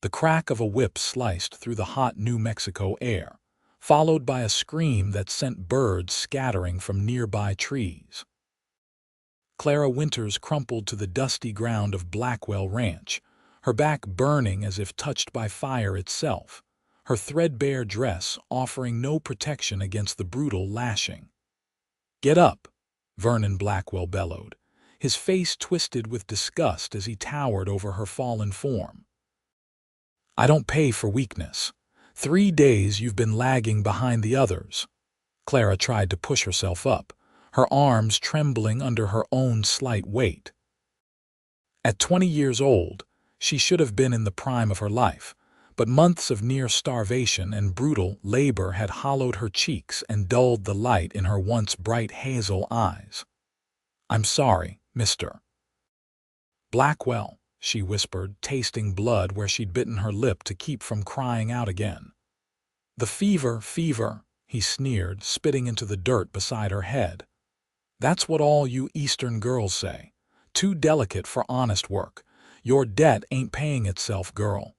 The crack of a whip sliced through the hot New Mexico air, followed by a scream that sent birds scattering from nearby trees. Clara Winters crumpled to the dusty ground of Blackwell Ranch, her back burning as if touched by fire itself, her threadbare dress offering no protection against the brutal lashing. "Get up!" Vernon Blackwell bellowed, his face twisted with disgust as he towered over her fallen form. "I don't pay for weakness. 3 days you've been lagging behind the others." Clara tried to push herself up, her arms trembling under her own slight weight. At 20 years old, she should have been in the prime of her life, but months of near starvation and brutal labor had hollowed her cheeks and dulled the light in her once bright hazel eyes. "I'm sorry, Mr. Blackwell," she whispered, tasting blood where she'd bitten her lip to keep from crying out again. "The fever," he sneered, spitting into the dirt beside her head. "That's what all you Eastern girls say. Too delicate for honest work. Your debt ain't paying itself, girl."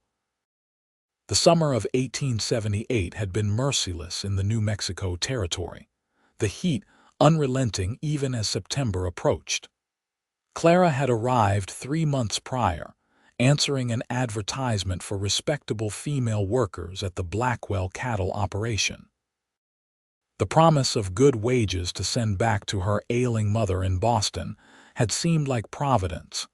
The summer of 1878 had been merciless in the New Mexico territory, the heat unrelenting even as September approached. Clara had arrived 3 months prior, answering an advertisement for respectable female workers at the Blackwell cattle operation. The promise of good wages to send back to her ailing mother in Boston had seemed like providence.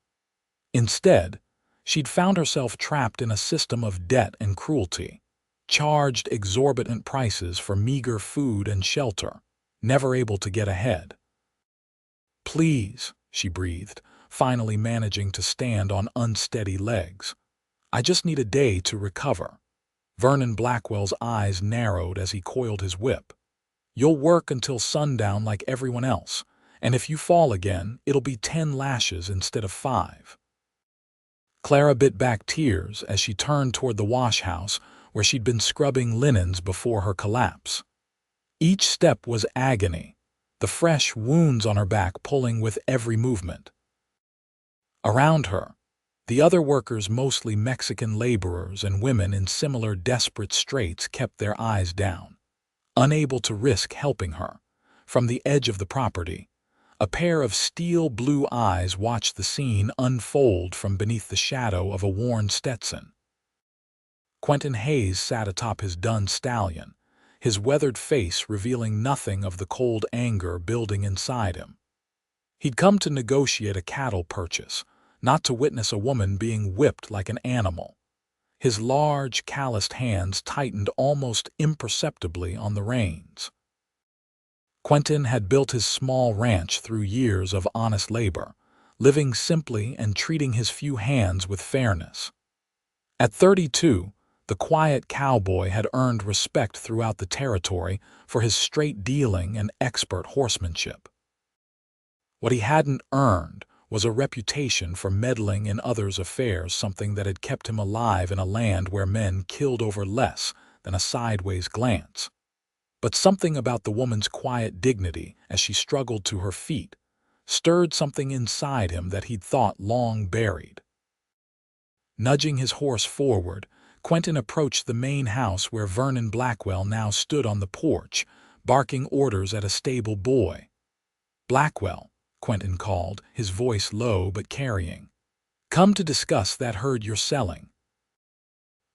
Instead, she'd found herself trapped in a system of debt and cruelty, charged exorbitant prices for meager food and shelter, never able to get ahead. "Please," she breathed, finally managing to stand on unsteady legs. "I just need a day to recover." Vernon Blackwell's eyes narrowed as he coiled his whip. "You'll work until sundown like everyone else, and if you fall again, it'll be 10 lashes instead of 5. Clara bit back tears as she turned toward the wash house where she'd been scrubbing linens before her collapse. Each step was agony, the fresh wounds on her back pulling with every movement. Around her, the other workers, mostly Mexican laborers and women in similar desperate straits, kept their eyes down, unable to risk helping her. From the edge of the property, a pair of steel-blue eyes watched the scene unfold from beneath the shadow of a worn Stetson. Quentin Hayes sat atop his dun stallion, his weathered face revealing nothing of the cold anger building inside him. He'd come to negotiate a cattle purchase, not to witness a woman being whipped like an animal. His large, calloused hands tightened almost imperceptibly on the reins. Quentin had built his small ranch through years of honest labor, living simply and treating his few hands with fairness. At 32, the quiet cowboy had earned respect throughout the territory for his straight dealing and expert horsemanship. What he hadn't earned was a reputation for meddling in others' affairs, something that had kept him alive in a land where men killed over less than a sideways glance. But something about the woman's quiet dignity as she struggled to her feet stirred something inside him that he'd thought long buried. Nudging his horse forward, Quentin approached the main house where Vernon Blackwell now stood on the porch, barking orders at a stable boy. "Blackwell," Quentin called, his voice low but carrying. "Come to discuss that herd you're selling."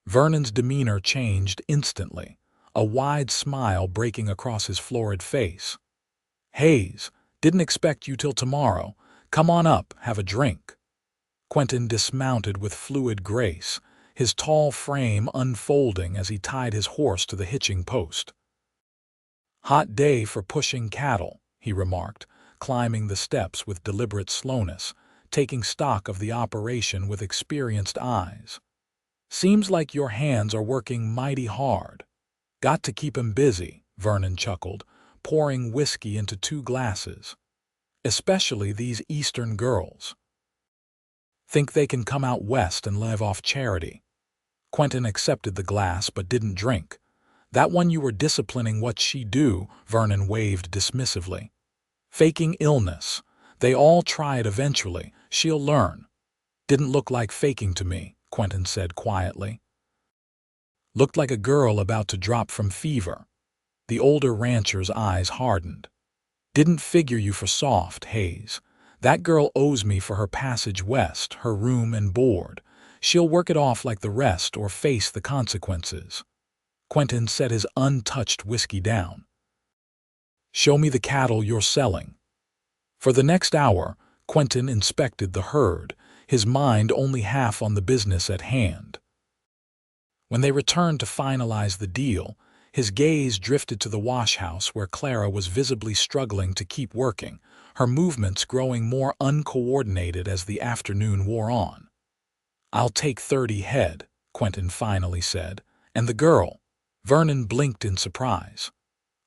Vernon's demeanor changed instantly, a wide smile breaking across his florid face. "Hayes, didn't expect you till tomorrow. Come on up, have a drink." Quentin dismounted with fluid grace, his tall frame unfolding as he tied his horse to the hitching post. "Hot day for pushing cattle," he remarked, climbing the steps with deliberate slowness, taking stock of the operation with experienced eyes. "Seems like your hands are working mighty hard." "Got to keep 'em busy," Vernon chuckled, pouring whiskey into 2 glasses. "Especially these Eastern girls. Think they can come out west and live off charity." Quentin accepted the glass but didn't drink. "That one you were disciplining, what's she do?" Vernon waved dismissively. "Faking illness. They all try it eventually. She'll learn." "Didn't look like faking to me," Quentin said quietly. Looked like a girl about to drop from fever. The older rancher's eyes hardened. Didn't figure you for soft, Hayes. That girl owes me for her passage west, her room and board. She'll work it off like the rest or face the consequences. Quentin set his untouched whiskey down. Show me the cattle you're selling. For the next hour, Quentin inspected the herd, his mind only half on the business at hand. When they returned to finalize the deal, his gaze drifted to the wash-house where Clara was visibly struggling to keep working, her movements growing more uncoordinated as the afternoon wore on. "I'll take 30 head," Quentin finally said. "And the girl?" Vernon blinked in surprise.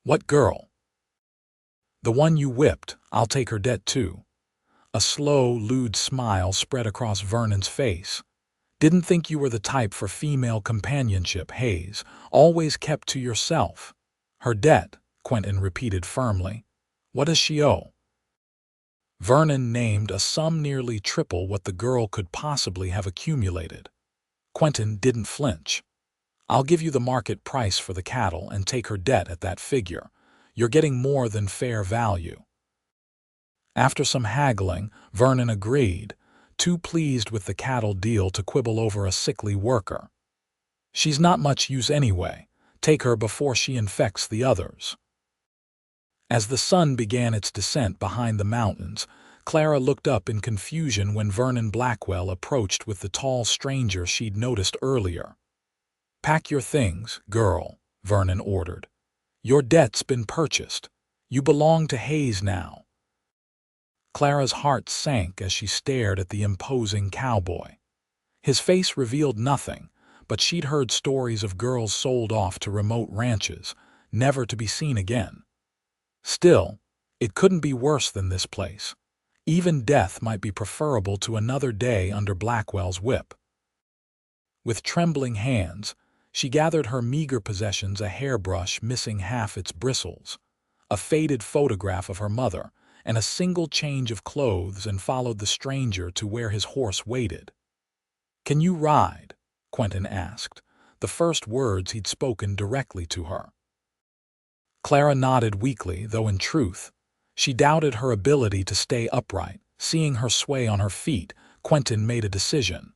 "What girl?" "The one you whipped. I'll take her debt too." A slow, lewd smile spread across Vernon's face. "Didn't think you were the type for female companionship, Hayes. Always kept to yourself." "Her debt," Quentin repeated firmly. "What does she owe?" Vernon named a sum nearly triple what the girl could possibly have accumulated. Quentin didn't flinch. "I'll give you the market price for the cattle and take her debt at that figure. You're getting more than fair value." After some haggling, Vernon agreed, too pleased with the cattle deal to quibble over a sickly worker. "She's not much use anyway. Take her before she infects the others." As the sun began its descent behind the mountains, Clara looked up in confusion when Vernon Blackwell approached with the tall stranger she'd noticed earlier. "Pack your things, girl," Vernon ordered. "Your debt's been purchased. You belong to Hayes now." Clara's heart sank as she stared at the imposing cowboy. His face revealed nothing, but she'd heard stories of girls sold off to remote ranches, never to be seen again. Still, it couldn't be worse than this place. Even death might be preferable to another day under Blackwell's whip. With trembling hands, she gathered her meager possessions, a hairbrush missing half its bristles, a faded photograph of her mother, and a single change of clothes, and followed the stranger to where his horse waited. "Can you ride?" Quentin asked, the first words he'd spoken directly to her. Clara nodded weakly, though in truth, she doubted her ability to stay upright. Seeing her sway on her feet, Quentin made a decision.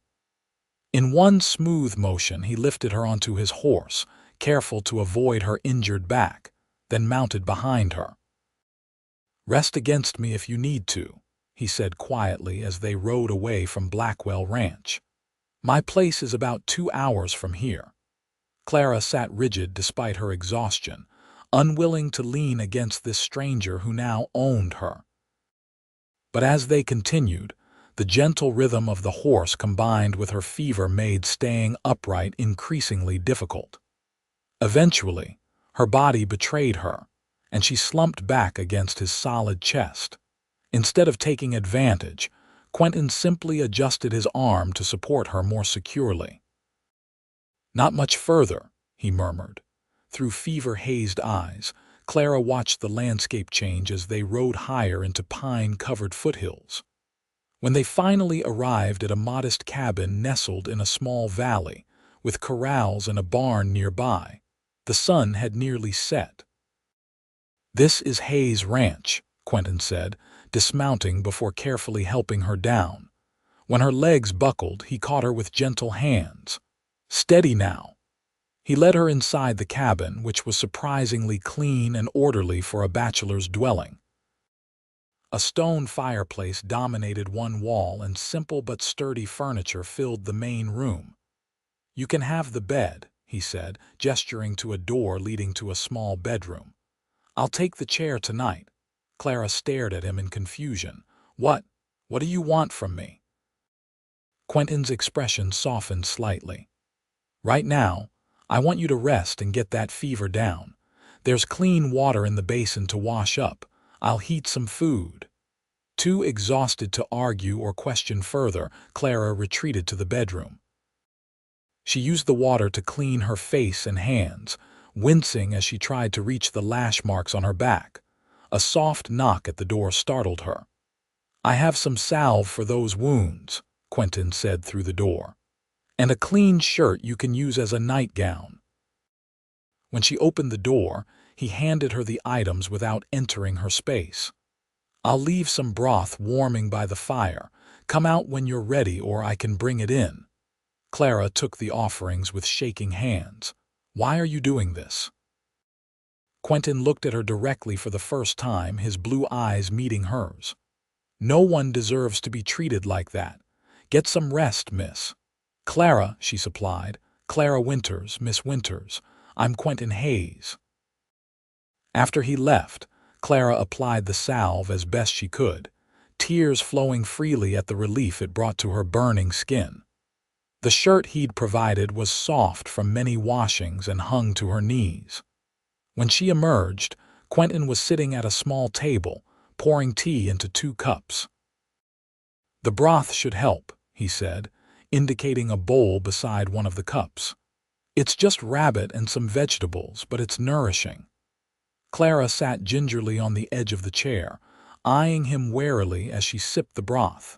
In one smooth motion, he lifted her onto his horse, careful to avoid her injured back, then mounted behind her. "Rest against me if you need to," he said quietly as they rode away from Blackwell Ranch. "My place is about 2 hours from here." Clara sat rigid despite her exhaustion, unwilling to lean against this stranger who now owned her. But as they continued, the gentle rhythm of the horse combined with her fever made staying upright increasingly difficult. Eventually, her body betrayed her, and she slumped back against his solid chest. Instead of taking advantage, Quentin simply adjusted his arm to support her more securely. "Not much further," he murmured. Through fever-hazed eyes, Clara watched the landscape change as they rode higher into pine-covered foothills. When they finally arrived at a modest cabin nestled in a small valley, with corrals and a barn nearby, the sun had nearly set. "This is Hayes Ranch," Quentin said, dismounting before carefully helping her down. When her legs buckled, he caught her with gentle hands. "Steady now." He led her inside the cabin, which was surprisingly clean and orderly for a bachelor's dwelling. A stone fireplace dominated one wall, and simple but sturdy furniture filled the main room. "You can have the bed," he said, gesturing to a door leading to a small bedroom. "I'll take the chair tonight." Clara stared at him in confusion. What do you want from me?" Quentin's expression softened slightly. "Right now, I want you to rest and get that fever down. There's clean water in the basin to wash up. I'll heat some food." Too exhausted to argue or question further, Clara retreated to the bedroom. She used the water to clean her face and hands, wincing as she tried to reach the lash marks on her back. A soft knock at the door startled her. "I have some salve for those wounds," Quentin said through the door. "And a clean shirt you can use as a nightgown." When she opened the door, he handed her the items without entering her space. "I'll leave some broth warming by the fire. Come out when you're ready or I can bring it in." Clara took the offerings with shaking hands. "Why are you doing this?" Quentin looked at her directly for the first time, his blue eyes meeting hers. "No one deserves to be treated like that. Get some rest, miss." "Clara," she supplied. "Clara Winters, Miss Winters. I'm Quentin Hayes." After he left, Clara applied the salve as best she could, tears flowing freely at the relief it brought to her burning skin. The shirt he'd provided was soft from many washings and hung to her knees. When she emerged, Quentin was sitting at a small table, pouring tea into 2 cups. "The broth should help," he said, indicating a bowl beside one of the cups. "It's just rabbit and some vegetables, but it's nourishing." Clara sat gingerly on the edge of the chair, eyeing him warily as she sipped the broth.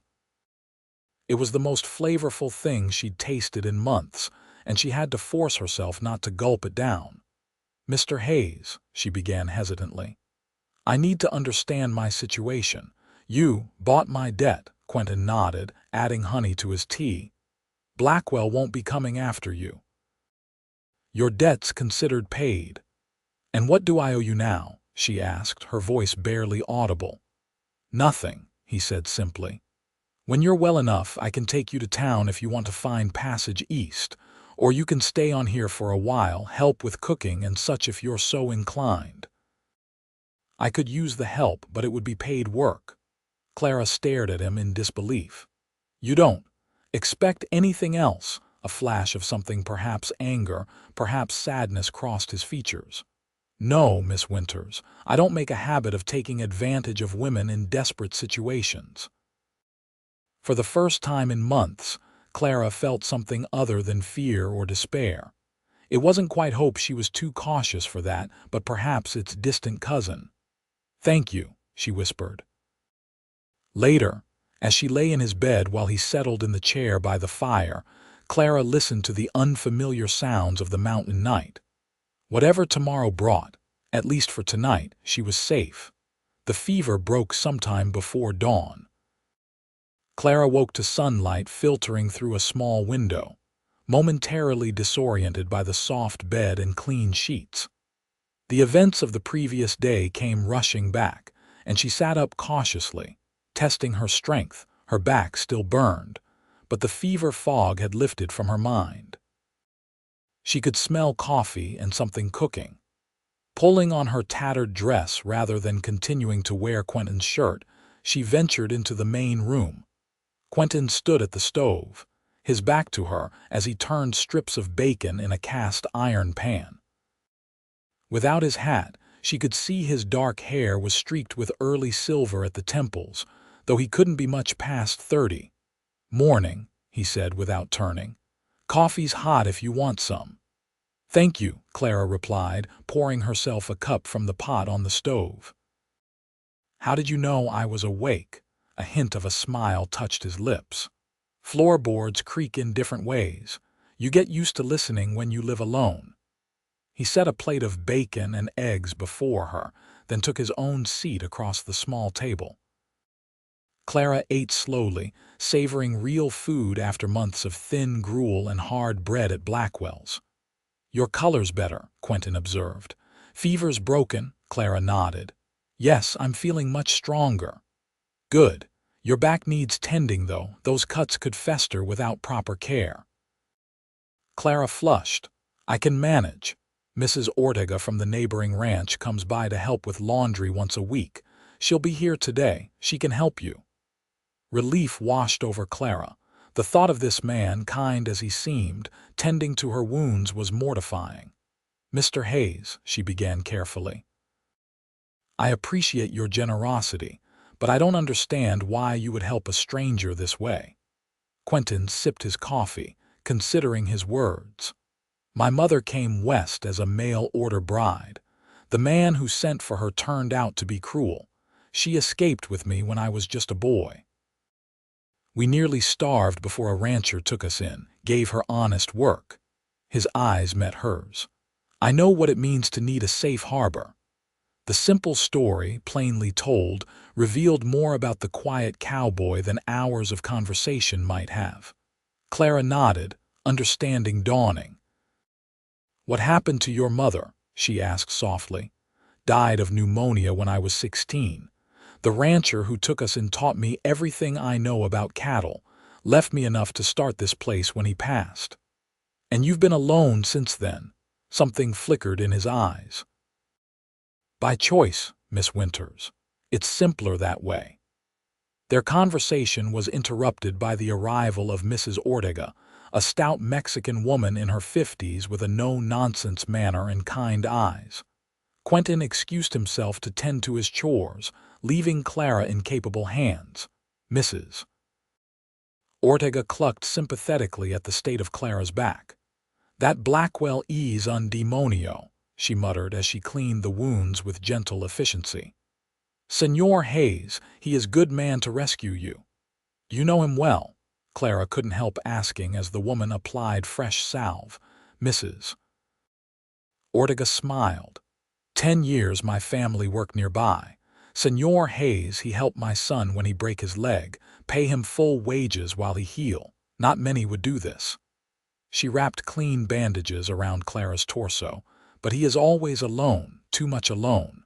It was the most flavorful thing she'd tasted in months, and she had to force herself not to gulp it down. "Mr. Hayes," she began hesitantly, "I need to understand my situation. You bought my debt," Quentin nodded, adding honey to his tea. "Blackwell won't be coming after you. Your debt's considered paid." "And what do I owe you now?" she asked, her voice barely audible. "Nothing," he said simply. "When you're well enough, I can take you to town if you want to find passage east, or you can stay on here for a while, help with cooking and such if you're so inclined." "I could use the help, but it would be paid work." Clara stared at him in disbelief. "You don't expect anything else?" A flash of something, perhaps anger, perhaps sadness, crossed his features. "No, Miss Winters, I don't make a habit of taking advantage of women in desperate situations." For the first time in months, Clara felt something other than fear or despair. It wasn't quite hope, she was too cautious for that, but perhaps its distant cousin. "Thank you," she whispered. Later, as she lay in his bed while he settled in the chair by the fire, Clara listened to the unfamiliar sounds of the mountain night. Whatever tomorrow brought, at least for tonight, she was safe. The fever broke sometime before dawn. Clara woke to sunlight filtering through a small window, momentarily disoriented by the soft bed and clean sheets. The events of the previous day came rushing back, and she sat up cautiously, testing her strength. Her back still burned, but the fever fog had lifted from her mind. She could smell coffee and something cooking. Pulling on her tattered dress rather than continuing to wear Quentin's shirt, she ventured into the main room. Quentin stood at the stove, his back to her as he turned strips of bacon in a cast iron pan. Without his hat, she could see his dark hair was streaked with early silver at the temples, though he couldn't be much past 30. "Morning," he said without turning. "Coffee's hot if you want some." "Thank you," Clara replied, pouring herself a cup from the pot on the stove. "How did you know I was awake?" A hint of a smile touched his lips. "Floorboards creak in different ways. You get used to listening when you live alone." He set a plate of bacon and eggs before her, then took his own seat across the small table. Clara ate slowly, savoring real food after months of thin gruel and hard bread at Blackwell's. "Your color's better," Quentin observed. "Fever's broken," Clara nodded. "Yes, I'm feeling much stronger." "Good. Your back needs tending, though. Those cuts could fester without proper care." Clara flushed. "I can manage. Mrs. Ortega from the neighboring ranch comes by to help with laundry once a week. She'll be here today. She can help you." Relief washed over Clara. The thought of this man, kind as he seemed, tending to her wounds was mortifying. "Mr. Hayes," she began carefully, "I appreciate your generosity, but I don't understand why you would help a stranger this way." Quentin sipped his coffee, considering his words. "My mother came west as a mail-order bride. The man who sent for her turned out to be cruel. She escaped with me when I was just a boy. We nearly starved before a rancher took us in, gave her honest work." His eyes met hers. I know what it means to need a safe harbor." The simple story, plainly told, revealed more about the quiet cowboy than hours of conversation might have. Clara nodded, understanding dawning. "What happened to your mother?" she asked softly. "Died of pneumonia when I was 16. The rancher who took us in taught me everything I know about cattle, left me enough to start this place when he passed. And you've been alone since then." Something flickered in his eyes. "By choice, Miss Winters. It's simpler that way." Their conversation was interrupted by the arrival of Mrs. Ortega, a stout Mexican woman in her 50s with a no-nonsense manner and kind eyes. Quentin excused himself to tend to his chores, leaving Clara in capable hands. Mrs. Ortega clucked sympathetically at the state of Clara's back. "That Blackwell ease on demonio," she muttered as she cleaned the wounds with gentle efficiency. "Senor Hayes, he is good man to rescue you." "You know him well?" Clara couldn't help asking as the woman applied fresh salve. Mrs. Ortega smiled. 10 years my family worked nearby. Senor Hayes, he helped my son when he break his leg, pay him full wages while he heal. Not many would do this." She wrapped clean bandages around Clara's torso, "but he is always alone, too much alone."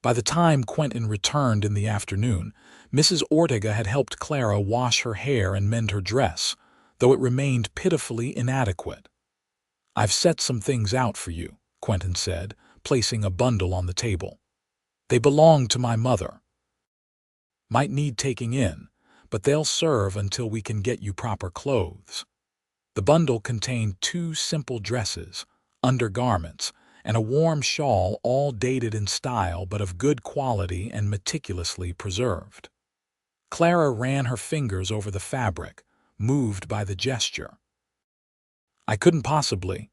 By the time Quentin returned in the afternoon, Mrs. Ortega had helped Clara wash her hair and mend her dress, though it remained pitifully inadequate. "I've set some things out for you," Quentin said, placing a bundle on the table. "They belong to my mother. Might need taking in, but they'll serve until we can get you proper clothes." The bundle contained 2 simple dresses, undergarments, and a warm shawl, all dated in style but of good quality and meticulously preserved. Clara ran her fingers over the fabric, moved by the gesture. "I couldn't possibly.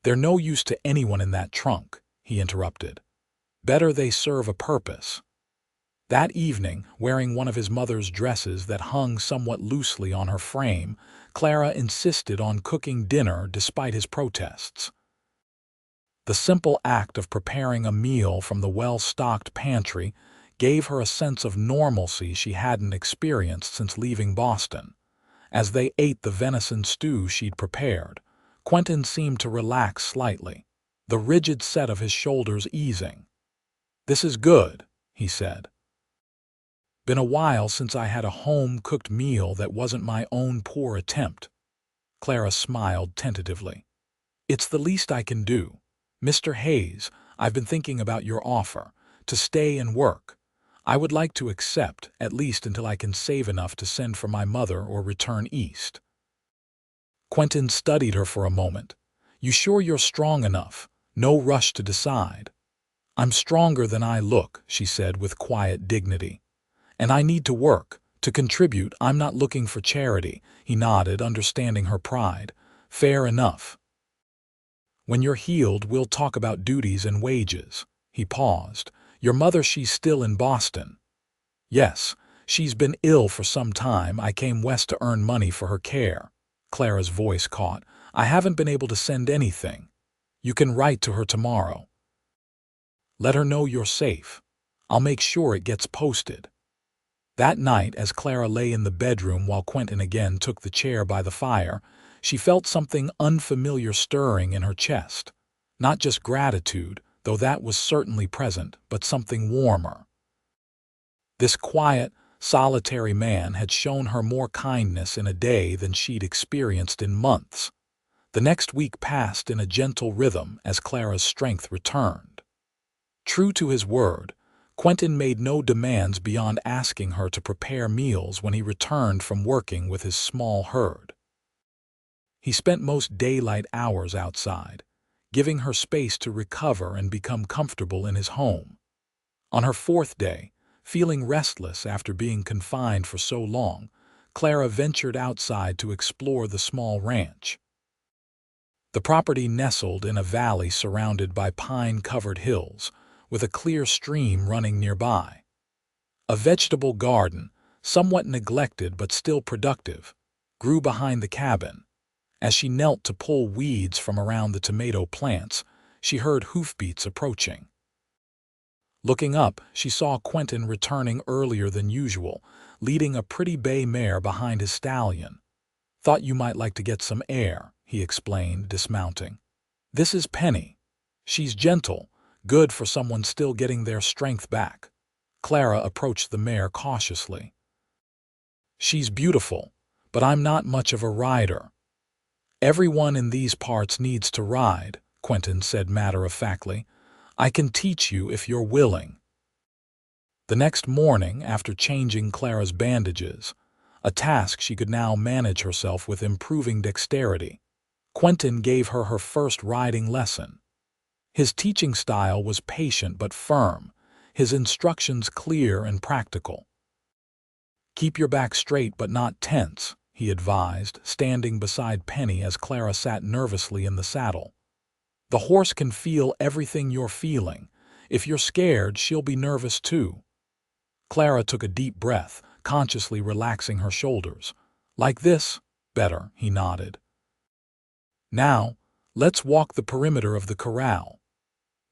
They're no use to anyone in that trunk," he interrupted. "Better they serve a purpose." That evening, wearing one of his mother's dresses that hung somewhat loosely on her frame, Clara insisted on cooking dinner despite his protests. The simple act of preparing a meal from the well-stocked pantry gave her a sense of normalcy she hadn't experienced since leaving Boston. As they ate the venison stew she'd prepared, Quentin seemed to relax slightly, the rigid set of his shoulders easing. "This is good," he said. "Been a while since I had a home-cooked meal that wasn't my own poor attempt." Clara smiled tentatively. "It's the least I can do. Mr. Hayes, I've been thinking about your offer, to stay and work. I would like to accept, at least until I can save enough to send for my mother or return east." Quentin studied her for a moment. "You sure you're strong enough? No rush to decide." "I'm stronger than I look," she said with quiet dignity. "And I need to work, to contribute. I'm not looking for charity." He nodded, understanding her pride. "Fair enough. When you're healed, we'll talk about duties and wages." He paused. "Your mother, she's still in Boston?" "Yes, she's been ill for some time. I came west to earn money for her care." Clara's voice caught. "I haven't been able to send anything. You can write to her tomorrow. Let her know you're safe. I'll make sure it gets posted." That night, as Clara lay in the bedroom while Quentin again took the chair by the fire, she felt something unfamiliar stirring in her chest. Not just gratitude, though that was certainly present, but something warmer. This quiet, solitary man had shown her more kindness in a day than she'd experienced in months. The next week passed in a gentle rhythm as Clara's strength returned. True to his word, Quentin made no demands beyond asking her to prepare meals when he returned from working with his small herd. He spent most daylight hours outside, giving her space to recover and become comfortable in his home. On her 4th day, feeling restless after being confined for so long, Clara ventured outside to explore the small ranch. The property nestled in a valley surrounded by pine-covered hills, with a clear stream running nearby. A vegetable garden, somewhat neglected but still productive, grew behind the cabin, As she knelt to pull weeds from around the tomato plants, she heard hoofbeats approaching. Looking up, she saw Quentin returning earlier than usual, leading a pretty bay mare behind his stallion. "Thought you might like to get some air," he explained, dismounting. "This is Penny. She's gentle, good for someone still getting their strength back." Clara approached the mare cautiously. "She's beautiful, but I'm not much of a rider." "Everyone in these parts needs to ride," Quentin said matter-of-factly. "I can teach you if you're willing." The next morning, after changing Clara's bandages, a task she could now manage herself with improving dexterity, Quentin gave her her first riding lesson. His teaching style was patient but firm, his instructions clear and practical. "Keep your back straight but not tense," he advised, standing beside Penny as Clara sat nervously in the saddle. "The horse can feel everything you're feeling. If you're scared, she'll be nervous too." Clara took a deep breath, consciously relaxing her shoulders. "Like this?" "Better," he nodded. "Now, let's walk the perimeter of the corral."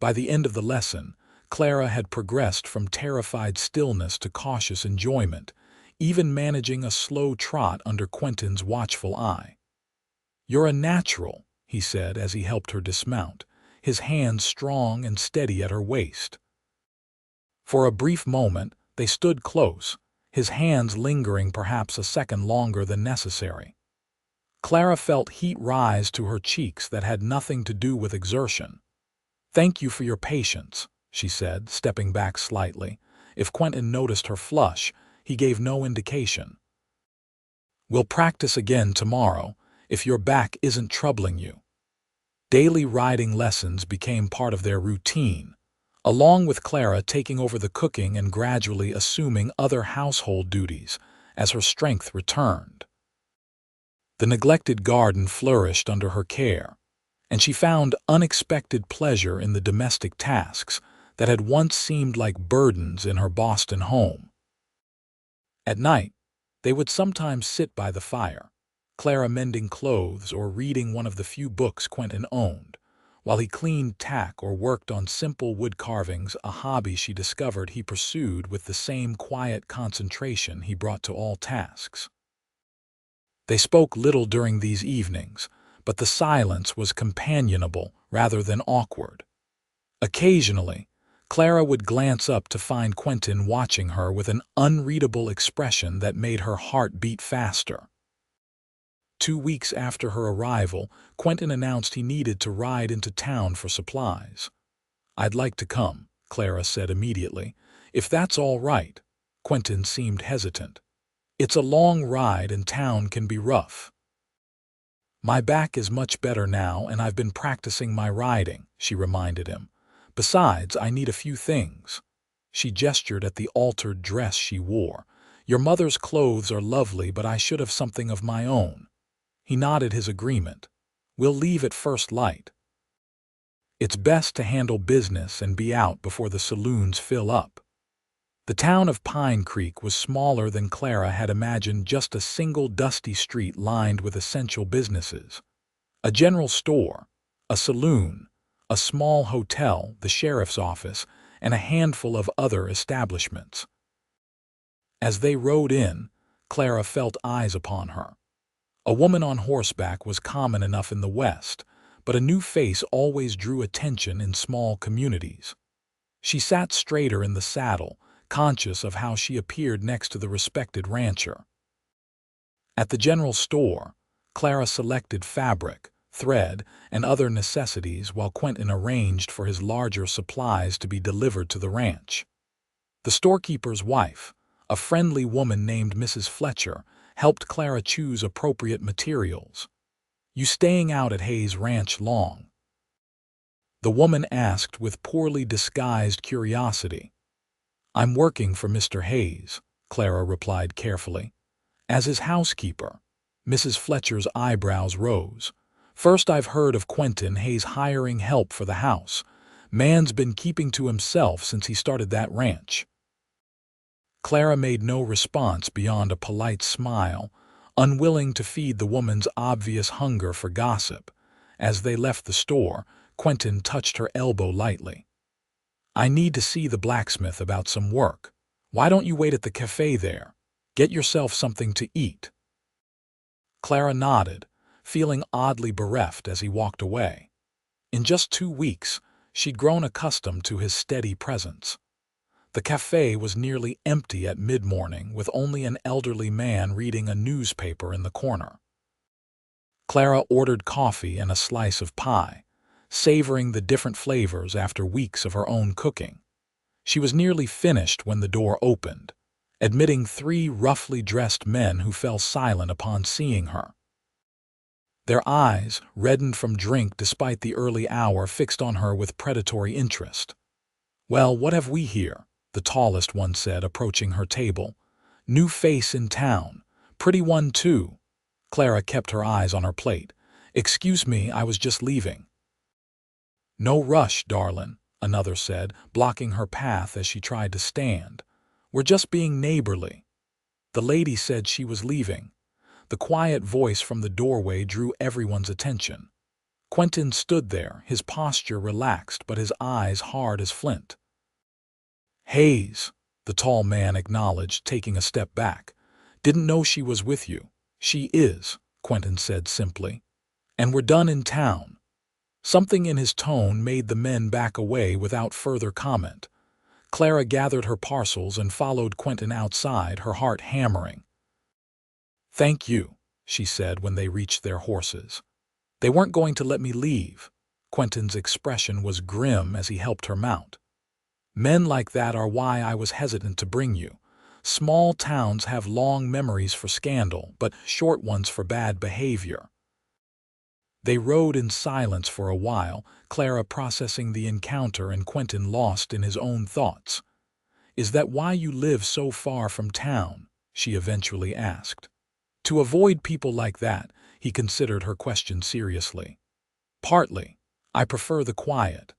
By the end of the lesson, Clara had progressed from terrified stillness to cautious enjoyment, even managing a slow trot under Quentin's watchful eye. "You're a natural," he said as he helped her dismount, his hands strong and steady at her waist. For a brief moment, they stood close, his hands lingering perhaps a second longer than necessary. Clara felt heat rise to her cheeks that had nothing to do with exertion. "Thank you for your patience," she said, stepping back slightly. If Quentin noticed her flush, he gave no indication. "We'll practice again tomorrow, if your back isn't troubling you." Daily riding lessons became part of their routine, along with Clara taking over the cooking and gradually assuming other household duties as her strength returned. The neglected garden flourished under her care, and she found unexpected pleasure in the domestic tasks that had once seemed like burdens in her Boston home. At night, they would sometimes sit by the fire, Clara mending clothes or reading one of the few books Quentin owned, while he cleaned tack or worked on simple wood carvings, a hobby she discovered he pursued with the same quiet concentration he brought to all tasks. They spoke little during these evenings, but the silence was companionable rather than awkward. Occasionally, Clara would glance up to find Quentin watching her with an unreadable expression that made her heart beat faster. 2 weeks after her arrival, Quentin announced he needed to ride into town for supplies. "I'd like to come," Clara said immediately. "If that's all right." Quentin seemed hesitant. "It's a long ride and town can be rough." "My back is much better now and I've been practicing my riding," she reminded him. "Besides, I need a few things." She gestured at the altered dress she wore. "Your mother's clothes are lovely, but I should have something of my own." He nodded his agreement. "We'll leave at first light. It's best to handle business and be out before the saloons fill up." The town of Pine Creek was smaller than Clara had imagined, just a single dusty street lined with essential businesses. A general store, a saloon, a small hotel, the sheriff's office, and a handful of other establishments. As they rode in, Clara felt eyes upon her. A woman on horseback was common enough in the West, but a new face always drew attention in small communities. She sat straighter in the saddle, conscious of how she appeared next to the respected rancher. At the general store, Clara selected fabric, thread, and other necessities while Quentin arranged for his larger supplies to be delivered to the ranch. The storekeeper's wife, a friendly woman named Mrs. Fletcher, helped Clara choose appropriate materials. "You staying out at Hayes Ranch long?" the woman asked with poorly disguised curiosity. "I'm working for Mr. Hayes," Clara replied carefully. "As his housekeeper." Mrs. Fletcher's eyebrows rose. "First I've heard of Quentin Hayes hiring help for the house. Man's been keeping to himself since he started that ranch." Clara made no response beyond a polite smile, unwilling to feed the woman's obvious hunger for gossip. As they left the store, Quentin touched her elbow lightly. "I need to see the blacksmith about some work. Why don't you wait at the cafe there? Get yourself something to eat." Clara nodded, feeling oddly bereft as he walked away. In just 2 weeks, she'd grown accustomed to his steady presence. The cafe was nearly empty at mid-morning, with only an elderly man reading a newspaper in the corner. Clara ordered coffee and a slice of pie, savoring the different flavors after weeks of her own cooking. She was nearly finished when the door opened, admitting 3 roughly dressed men who fell silent upon seeing her. Their eyes, reddened from drink despite the early hour, fixed on her with predatory interest. "Well, what have we here?" the tallest one said, approaching her table. "New face in town. Pretty one, too." Clara kept her eyes on her plate. "Excuse me, I was just leaving." "No rush, darlin'," another said, blocking her path as she tried to stand. "We're just being neighborly." The lady said she was leaving. The quiet voice from the doorway drew everyone's attention. Quentin stood there, his posture relaxed but his eyes hard as flint. "Hayes," the tall man acknowledged, taking a step back. "Didn't know she was with you." "She is," Quentin said simply. "And we're done in town." Something in his tone made the men back away without further comment. Clara gathered her parcels and followed Quentin outside, her heart hammering. "Thank you," she said when they reached their horses. "They weren't going to let me leave." Quentin's expression was grim as he helped her mount. "Men like that are why I was hesitant to bring you. Small towns have long memories for scandal, but short ones for bad behavior." They rode in silence for a while, Clara processing the encounter and Quentin lost in his own thoughts. "Is that why you live so far from town?" she eventually asked. "To avoid people like that," he considered her question seriously. "Partly. I prefer the quiet.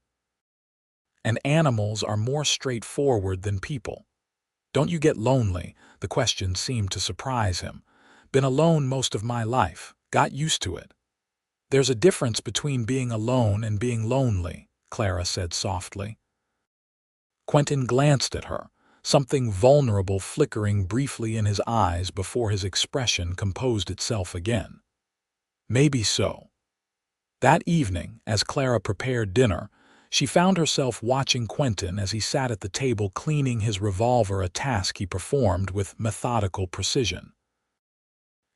And animals are more straightforward than people." "Don't you get lonely?" The question seemed to surprise him. "Been alone most of my life. Got used to it." "There's a difference between being alone and being lonely," Clara said softly. Quentin glanced at her, something vulnerable flickering briefly in his eyes before his expression composed itself again. "Maybe so." That evening, as Clara prepared dinner, she found herself watching Quentin as he sat at the table cleaning his revolver, a task he performed with methodical precision.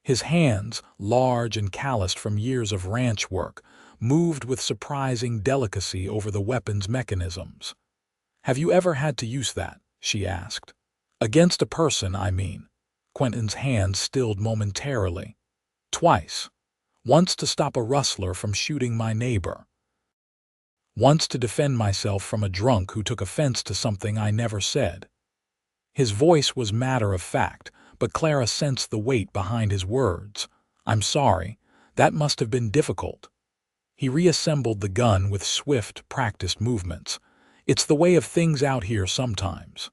His hands, large and calloused from years of ranch work, moved with surprising delicacy over the weapon's mechanisms. "Have you ever had to use that?" she asked. "Against a person, I mean." Quentin's hands stilled momentarily. "Twice. Once to stop a rustler from shooting my neighbor. Once to defend myself from a drunk who took offense to something I never said." His voice was matter of fact, but Clara sensed the weight behind his words. "I'm sorry. That must have been difficult." He reassembled the gun with swift, practiced movements. "It's the way of things out here sometimes.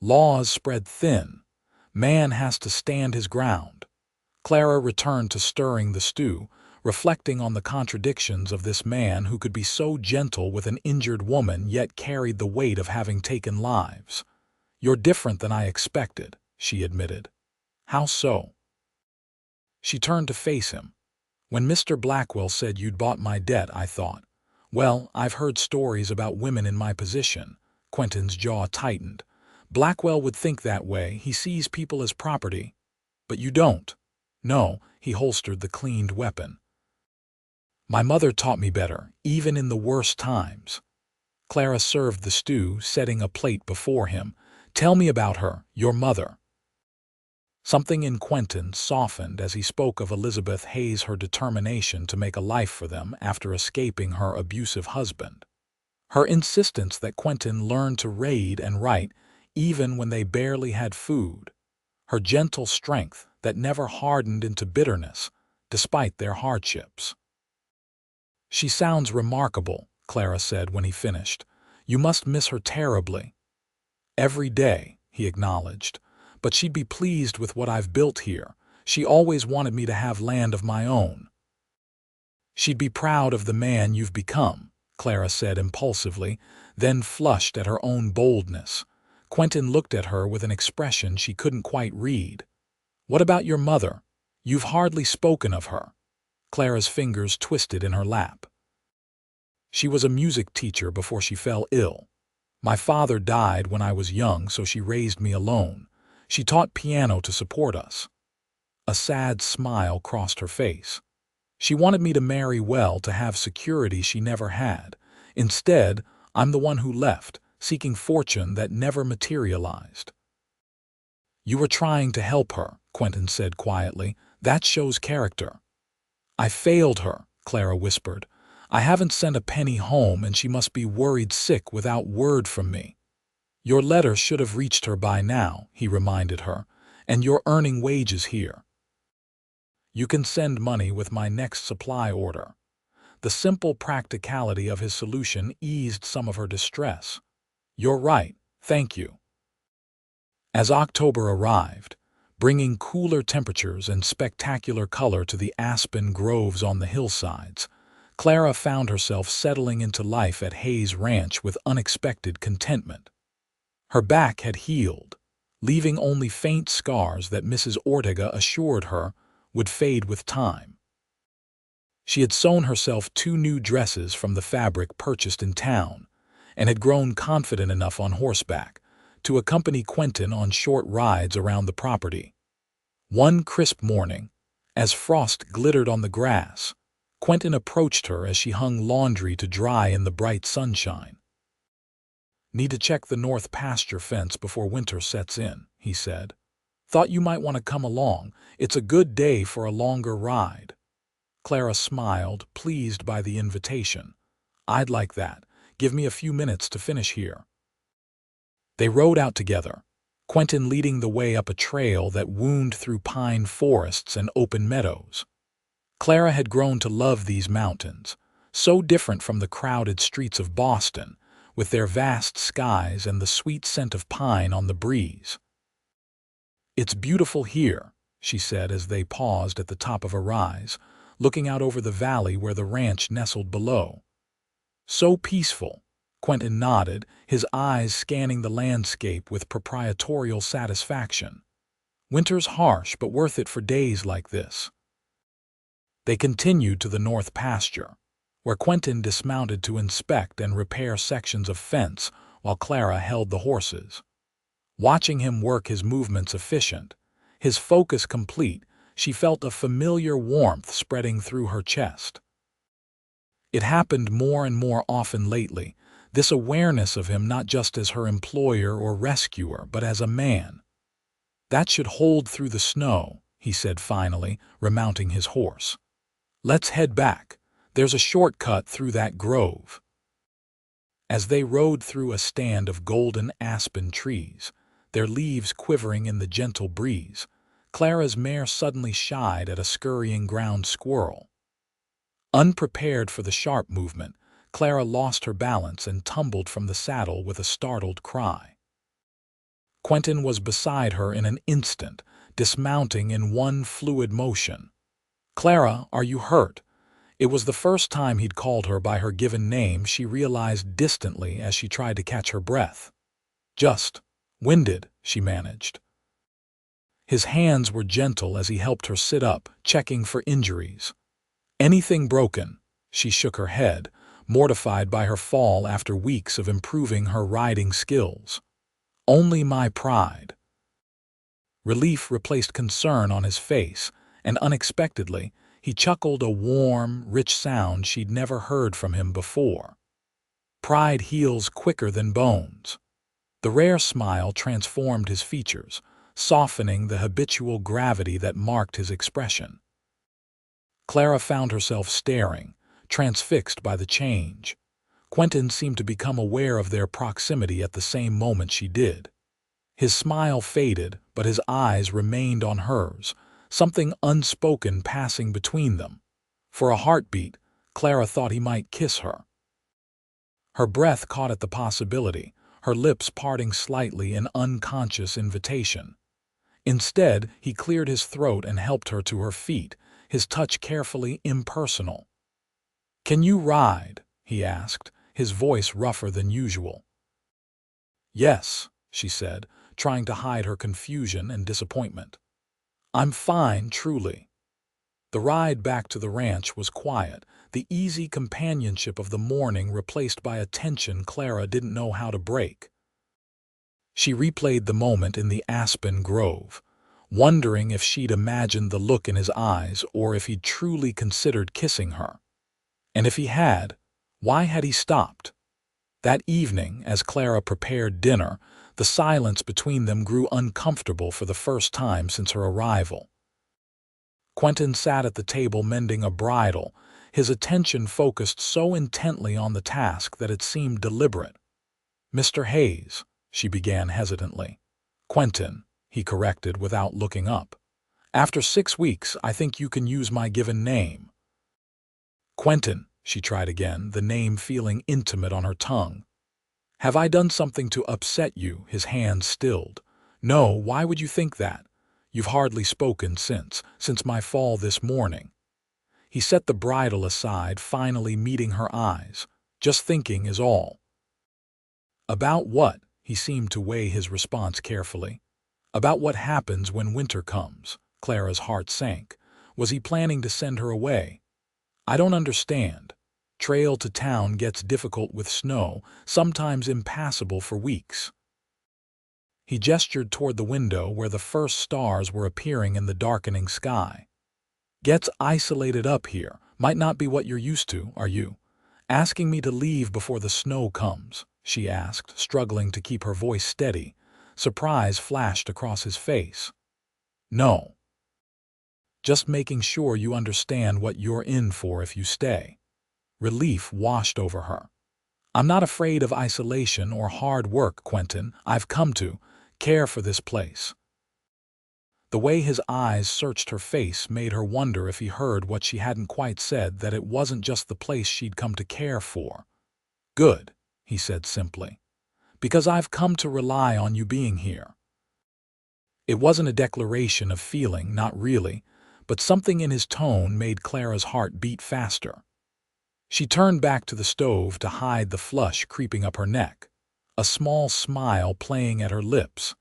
Laws spread thin. Man has to stand his ground." Clara returned to stirring the stew, reflecting on the contradictions of this man who could be so gentle with an injured woman yet carried the weight of having taken lives. "You're different than I expected," she admitted. "How so?" She turned to face him. "When Mr. Blackwell said you'd bought my debt, I thought, well, I've heard stories about women in my position." Quentin's jaw tightened. "Blackwell would think that way. He sees people as property. But you don't." "No," he holstered the cleaned weapon. "My mother taught me better, even in the worst times." Clara served the stew, setting a plate before him. "Tell me about her, your mother." Something in Quentin softened as he spoke of Elizabeth Hayes, her determination to make a life for them after escaping her abusive husband. Her insistence that Quentin learn to read and write even when they barely had food. Her gentle strength that never hardened into bitterness despite their hardships. "She sounds remarkable," Clara said when he finished. "You must miss her terribly." "Every day," he acknowledged. "But she'd be pleased with what I've built here. She always wanted me to have land of my own. She'd be proud of the man you've become, Clara said impulsively, then flushed at her own boldness. Quentin looked at her with an expression she couldn't quite read. What about your mother? You've hardly spoken of her. Clara's fingers twisted in her lap. She was a music teacher before she fell ill. My father died when I was young, so she raised me alone. She taught piano to support us. A sad smile crossed her face. She wanted me to marry well, to have security she never had. Instead, I'm the one who left, seeking fortune that never materialized. You were trying to help her, Quentin said quietly. That shows character. I failed her, Clara whispered. I haven't sent a penny home, and she must be worried sick without word from me. Your letter should have reached her by now, he reminded her, and you're earning wages here. You can send money with my next supply order. The simple practicality of his solution eased some of her distress. You're right, thank you. As October arrived, bringing cooler temperatures and spectacular color to the aspen groves on the hillsides, Clara found herself settling into life at Hayes Ranch with unexpected contentment. Her back had healed, leaving only faint scars that Mrs. Ortega assured her would fade with time. She had sewn herself 2 new dresses from the fabric purchased in town, and had grown confident enough on horseback to accompany Quentin on short rides around the property. One crisp morning, as frost glittered on the grass, Quentin approached her as she hung laundry to dry in the bright sunshine. Need to check the north pasture fence before winter sets in, he said. Thought you might want to come along. It's a good day for a longer ride. Clara smiled, pleased by the invitation. I'd like that. Give me a few minutes to finish here. They rode out together, Quentin leading the way up a trail that wound through pine forests and open meadows. Clara had grown to love these mountains, so different from the crowded streets of Boston, with their vast skies and the sweet scent of pine on the breeze. It's beautiful here, she said as they paused at the top of a rise, looking out over the valley where the ranch nestled below. So peaceful, Quentin nodded, his eyes scanning the landscape with proprietorial satisfaction. Winter's harsh, but worth it for days like this. They continued to the north pasture, where Quentin dismounted to inspect and repair sections of fence while Clara held the horses. Watching him work, his movements efficient, his focus complete, she felt a familiar warmth spreading through her chest. It happened more and more often lately, this awareness of him not just as her employer or rescuer, but as a man. That should hold through the snow, he said finally, remounting his horse. Let's head back. There's a shortcut through that grove. As they rode through a stand of golden aspen trees, their leaves quivering in the gentle breeze, Clara's mare suddenly shied at a scurrying ground squirrel. Unprepared for the sharp movement, Clara lost her balance and tumbled from the saddle with a startled cry. Quentin was beside her in an instant, dismounting in one fluid motion. Clara, are you hurt? It was the first time he'd called her by her given name, she realized distantly as she tried to catch her breath. Just winded, she managed. His hands were gentle as he helped her sit up, checking for injuries. Anything broken? She shook her head, mortified by her fall after weeks of improving her riding skills. Only my pride. Relief replaced concern on his face, and unexpectedly, he chuckled a warm, rich sound she'd never heard from him before. Pride heals quicker than bones. The rare smile transformed his features, softening the habitual gravity that marked his expression. Clara found herself staring, transfixed by the change. Quentin seemed to become aware of their proximity at the same moment she did. His smile faded, but his eyes remained on hers, something unspoken passing between them. For a heartbeat, Clara thought he might kiss her. Her breath caught at the possibility, her lips parting slightly in unconscious invitation. Instead, he cleared his throat and helped her to her feet, his touch carefully impersonal. "Can you ride?" he asked, his voice rougher than usual. "Yes," she said, trying to hide her confusion and disappointment. "I'm fine, truly." The ride back to the ranch was quiet, the easy companionship of the morning replaced by a tension Clara didn't know how to break. She replayed the moment in the aspen grove, wondering if she'd imagined the look in his eyes or if he'd truly considered kissing her. And if he had, why had he stopped? That evening, as Clara prepared dinner, the silence between them grew uncomfortable for the first time since her arrival. Quentin sat at the table mending a bridle, his attention focused so intently on the task that it seemed deliberate. "Mr. Hayes," she began hesitantly. "Quentin," he corrected without looking up. "After 6 weeks, I think you can use my given name." "Quentin," she tried again, the name feeling intimate on her tongue. "Have I done something to upset you?" His hand stilled. "No, why would you think that? You've hardly spoken since my fall this morning." He set the bridle aside, finally meeting her eyes. "Just thinking is all." "About what?" He seemed to weigh his response carefully. "About what happens when winter comes." Clara's heart sank. Was he planning to send her away? "I don't understand. Trail to town gets difficult with snow, sometimes impassable for weeks." He gestured toward the window where the first stars were appearing in the darkening sky. "Gets isolated up here. Might not be what you're used to, are you? Asking me to leave before the snow comes?" she asked, struggling to keep her voice steady. Surprise flashed across his face. "No. Just making sure you understand what you're in for if you stay." Relief washed over her. "I'm not afraid of isolation or hard work, Quentin. I've come to care for this place." The way his eyes searched her face made her wonder if he heard what she hadn't quite said, that it wasn't just the place she'd come to care for. "Good," he said simply. "Because I've come to rely on you being here." It wasn't a declaration of feeling, not really, but something in his tone made Clara's heart beat faster. She turned back to the stove to hide the flush creeping up her neck, a small smile playing at her lips.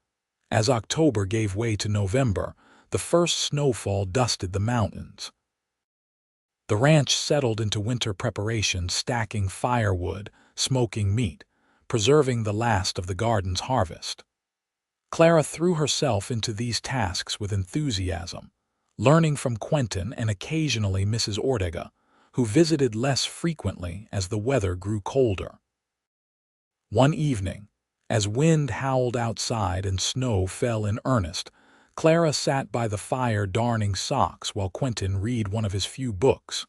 As October gave way to November, the first snowfall dusted the mountains. The ranch settled into winter preparations, stacking firewood, smoking meat, preserving the last of the garden's harvest. Clara threw herself into these tasks with enthusiasm, learning from Quentin and occasionally Mrs. Ortega, who visited less frequently as the weather grew colder. One evening, as wind howled outside and snow fell in earnest, Clara sat by the fire darning socks while Quentin read one of his few books.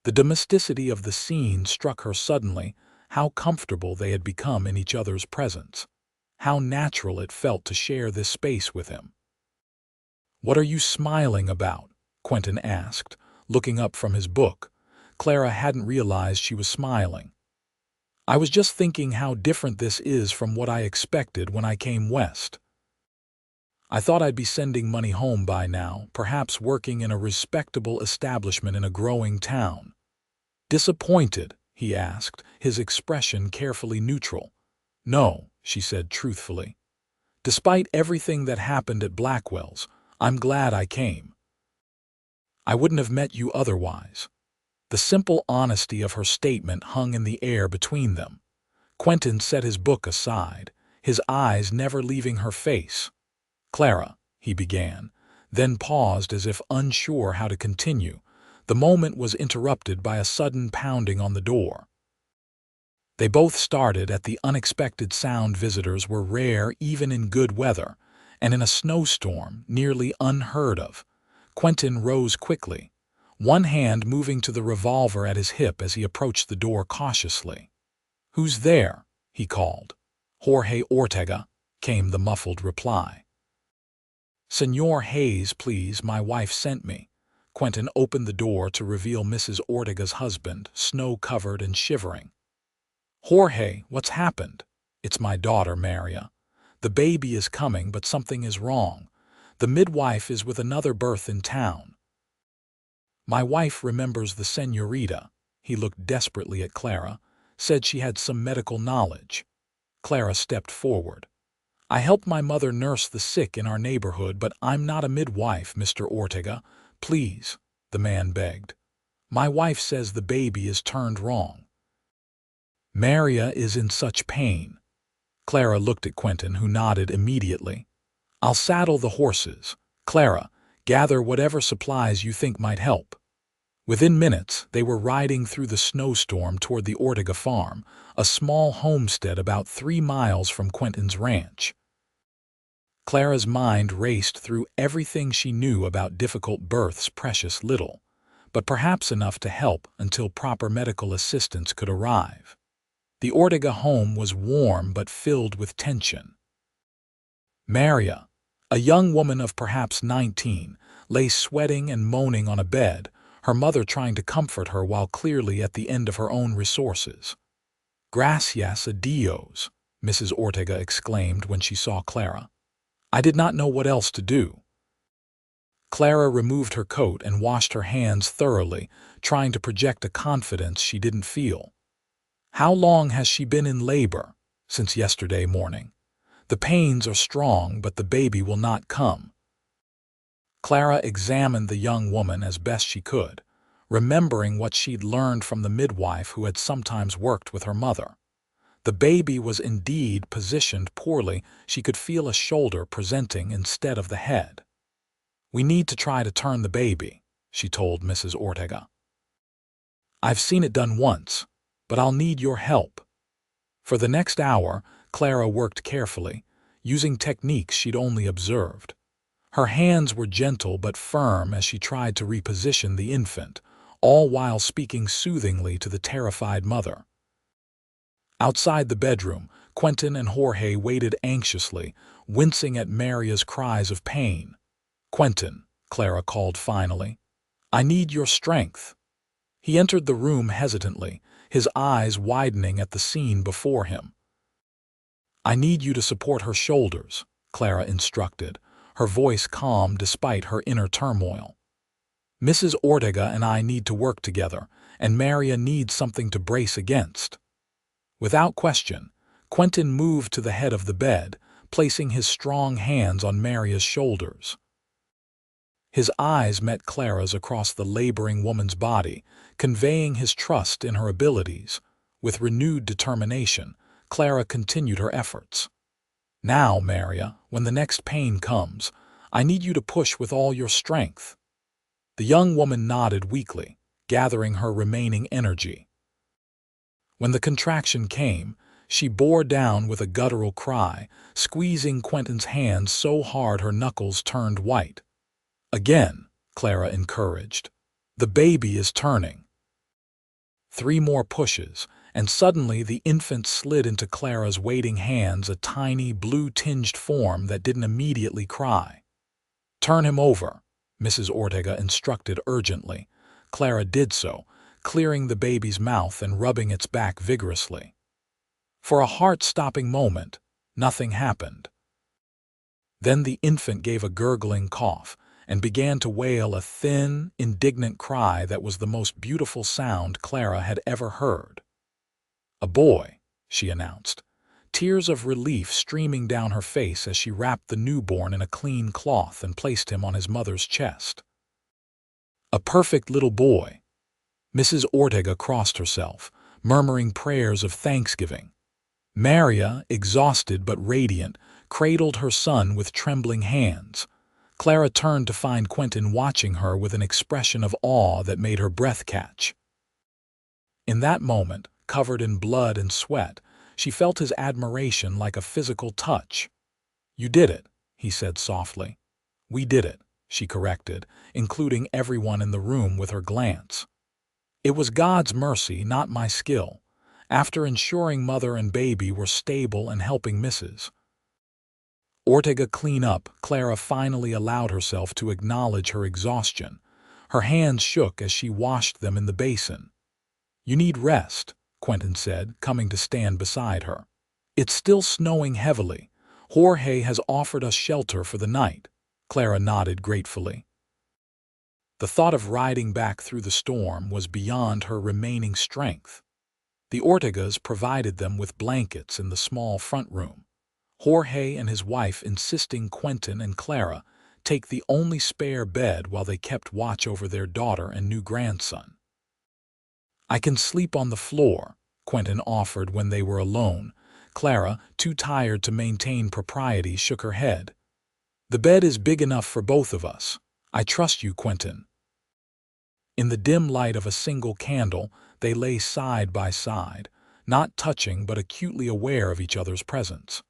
The domesticity of the scene struck her suddenly, how comfortable they had become in each other's presence. How natural it felt to share this space with him. "What are you smiling about?" Quentin asked, looking up from his book. Clara hadn't realized she was smiling. "I was just thinking how different this is from what I expected when I came west. I thought I'd be sending money home by now, perhaps working in a respectable establishment in a growing town." "Disappointed?" he asked, his expression carefully neutral. "No," she said truthfully. "Despite everything that happened at Blackwell's, I'm glad I came. I wouldn't have met you otherwise." The simple honesty of her statement hung in the air between them. Quentin set his book aside, his eyes never leaving her face. "Clara," he began, then paused as if unsure how to continue. The moment was interrupted by a sudden pounding on the door. They both started at the unexpected sound. Visitors were rare even in good weather, and in a snowstorm nearly unheard of. Quentin rose quickly, one hand moving to the revolver at his hip as he approached the door cautiously. "Who's there?" he called. "Jorge Ortega," came the muffled reply. "Senor Hayes, please, my wife sent me." Quentin opened the door to reveal Mrs. Ortega's husband, snow-covered and shivering. "Jorge, what's happened?" "It's my daughter, Maria. The baby is coming, but something is wrong. The midwife is with another birth in town. My wife remembers the señorita. He looked desperately at Clara, said she had some medical knowledge. Clara stepped forward. I helped my mother nurse the sick in our neighborhood, but I'm not a midwife, Mr. Ortega. Please, the man begged. My wife says the baby is turned wrong. Maria is in such pain. Clara looked at Quentin, who nodded immediately. I'll saddle the horses. Clara, gather whatever supplies you think might help. Within minutes, they were riding through the snowstorm toward the Ortega farm, a small homestead about 3 miles from Quentin's ranch. Clara's mind raced through everything she knew about difficult births, precious little, but perhaps enough to help until proper medical assistance could arrive. The Ortega home was warm but filled with tension. Maria, a young woman of perhaps 19, lay sweating and moaning on a bed, her mother trying to comfort her while clearly at the end of her own resources. Gracias a Dios, Mrs. Ortega exclaimed when she saw Clara. I did not know what else to do. Clara removed her coat and washed her hands thoroughly, trying to project a confidence she didn't feel. How long has she been in labor? Since yesterday morning. The pains are strong, but the baby will not come. Clara examined the young woman as best she could, remembering what she'd learned from the midwife who had sometimes worked with her mother. The baby was indeed positioned poorly. She could feel a shoulder presenting instead of the head. We need to try to turn the baby, she told Mrs. Ortega. I've seen it done once, but I'll need your help. For the next hour, Clara worked carefully, using techniques she'd only observed. Her hands were gentle but firm as she tried to reposition the infant, all while speaking soothingly to the terrified mother. Outside the bedroom, Quentin and Jorge waited anxiously, wincing at Maria's cries of pain. Quentin, Clara called finally, I need your strength. He entered the room hesitantly, his eyes widening at the scene before him. I need you to support her shoulders, Clara instructed, her voice calm despite her inner turmoil. Mrs. Ortega and I need to work together, and Maria needs something to brace against. Without question, Quentin moved to the head of the bed, placing his strong hands on Maria's shoulders. His eyes met Clara's across the laboring woman's body, conveying his trust in her abilities. With renewed determination, Clara continued her efforts. Now, Maria, when the next pain comes, I need you to push with all your strength. The young woman nodded weakly, gathering her remaining energy. When the contraction came, she bore down with a guttural cry, squeezing Quentin's hands so hard her knuckles turned white. Again, Clara encouraged. The baby is turning. 3 more pushes, and suddenly the infant slid into Clara's waiting hands, a tiny blue-tinged form that didn't immediately cry. Turn him over, Mrs. Ortega instructed urgently. Clara did so, clearing the baby's mouth and rubbing its back vigorously. For a heart-stopping moment, nothing happened. Then the infant gave a gurgling cough and began to wail a thin, indignant cry that was the most beautiful sound Clara had ever heard. A boy, she announced, tears of relief streaming down her face as she wrapped the newborn in a clean cloth and placed him on his mother's chest. A perfect little boy. Mrs. Ortega crossed herself, murmuring prayers of thanksgiving. Maria, exhausted but radiant, cradled her son with trembling hands. Clara turned to find Quentin watching her with an expression of awe that made her breath catch. In that moment, covered in blood and sweat, she felt his admiration like a physical touch. You did it, he said softly. We did it, she corrected, including everyone in the room with her glance. It was God's mercy, not my skill, after ensuring mother and baby were stable and helping Mrs. Ortega clean up, Clara finally allowed herself to acknowledge her exhaustion. Her hands shook as she washed them in the basin. You need rest, Quentin said, coming to stand beside her. It's still snowing heavily. Jorge has offered us shelter for the night. Clara nodded gratefully. The thought of riding back through the storm was beyond her remaining strength. The Ortegas provided them with blankets in the small front room, Jorge and his wife insisting Quentin and Clara take the only spare bed while they kept watch over their daughter and new grandson. "I can sleep on the floor," Quentin offered when they were alone. Clara, too tired to maintain propriety, shook her head. "The bed is big enough for both of us. I trust you, Quentin." In the dim light of a single candle, they lay side by side, not touching but acutely aware of each other's presence.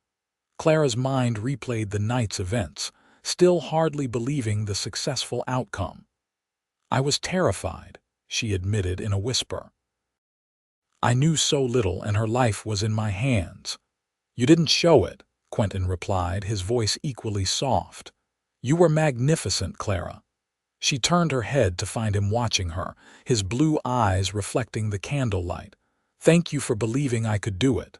Clara's mind replayed the night's events, still hardly believing the successful outcome. "I was terrified," she admitted in a whisper. "I knew so little and her life was in my hands." "You didn't show it," Quentin replied, his voice equally soft. "You were magnificent, Clara." She turned her head to find him watching her, his blue eyes reflecting the candlelight. "Thank you for believing I could do it."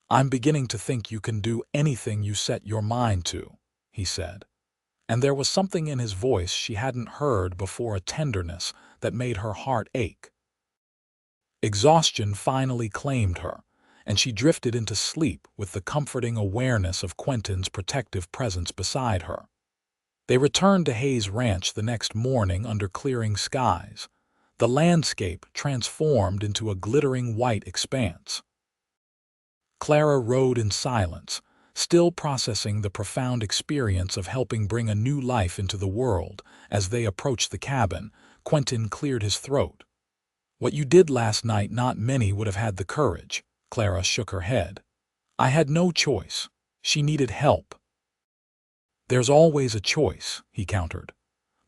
"I'm beginning to think you can do anything you set your mind to," he said. And there was something in his voice she hadn't heard before, a tenderness that made her heart ache. Exhaustion finally claimed her, and she drifted into sleep with the comforting awareness of Quentin's protective presence beside her. They returned to Hayes Ranch the next morning under clearing skies, the landscape transformed into a glittering white expanse. Clara rode in silence, still processing the profound experience of helping bring a new life into the world. As they approached the cabin, Quentin cleared his throat. "What you did last night, not many would have had the courage." Clara shook her head. "I had no choice. She needed help." "There's always a choice," he countered.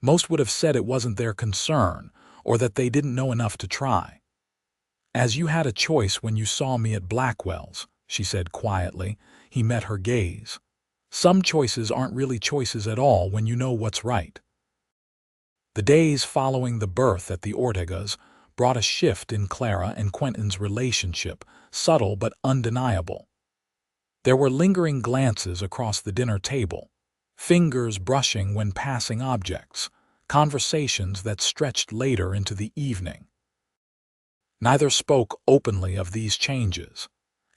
"Most would have said it wasn't their concern, or that they didn't know enough to try." "As you had a choice when you saw me at Blackwell's," she said quietly. He met her gaze. "Some choices aren't really choices at all when you know what's right." The days following the birth at the Ortegas brought a shift in Clara and Quentin's relationship, subtle but undeniable. There were lingering glances across the dinner table, fingers brushing when passing objects, conversations that stretched later into the evening. Neither spoke openly of these changes,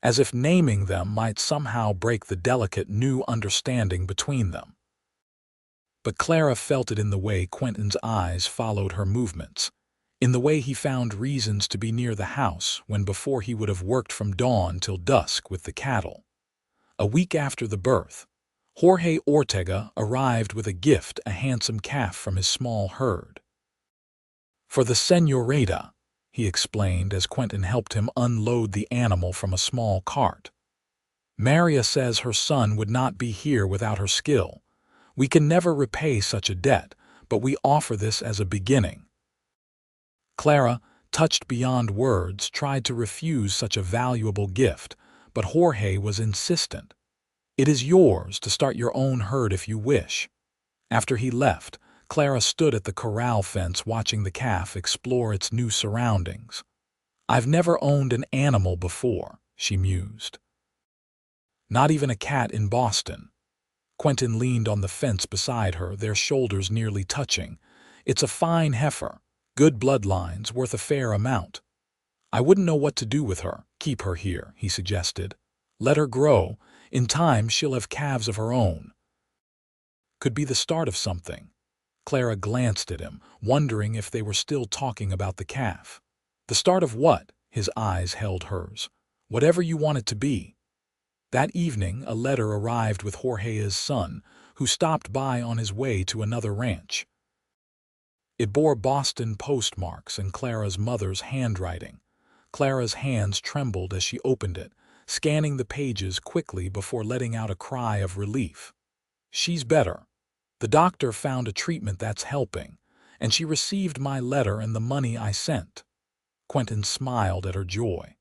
as if naming them might somehow break the delicate new understanding between them. But Clara felt it in the way Quentin's eyes followed her movements, in the way he found reasons to be near the house when before he would have worked from dawn till dusk with the cattle. A week after the birth, Jorge Ortega arrived with a gift, a handsome calf from his small herd. "For the señorita," he explained as Quentin helped him unload the animal from a small cart. "Maria says her son would not be here without her skill. We can never repay such a debt, but we offer this as a beginning." Clara, touched beyond words, tried to refuse such a valuable gift, but Jorge was insistent. "It is yours to start your own herd if you wish." After he left, Clara stood at the corral fence watching the calf explore its new surroundings. "I've never owned an animal before," she mused. "Not even a cat in Boston." Quentin leaned on the fence beside her, their shoulders nearly touching. "It's a fine heifer, good bloodlines, worth a fair amount." "I wouldn't know what to do with her." "Keep her here," he suggested. "Let her grow. In time she'll have calves of her own." Could be the start of something. Clara glanced at him, wondering if they were still talking about the calf. "The start of what?" His eyes held hers. "Whatever you want it to be." That evening, a letter arrived with Jorge's son, who stopped by on his way to another ranch. It bore Boston postmarks and Clara's mother's handwriting. Clara's hands trembled as she opened it, scanning the pages quickly before letting out a cry of relief. "She's better. The doctor found a treatment that's helping, and she received my letter and the money I sent." Quentin smiled at her joy.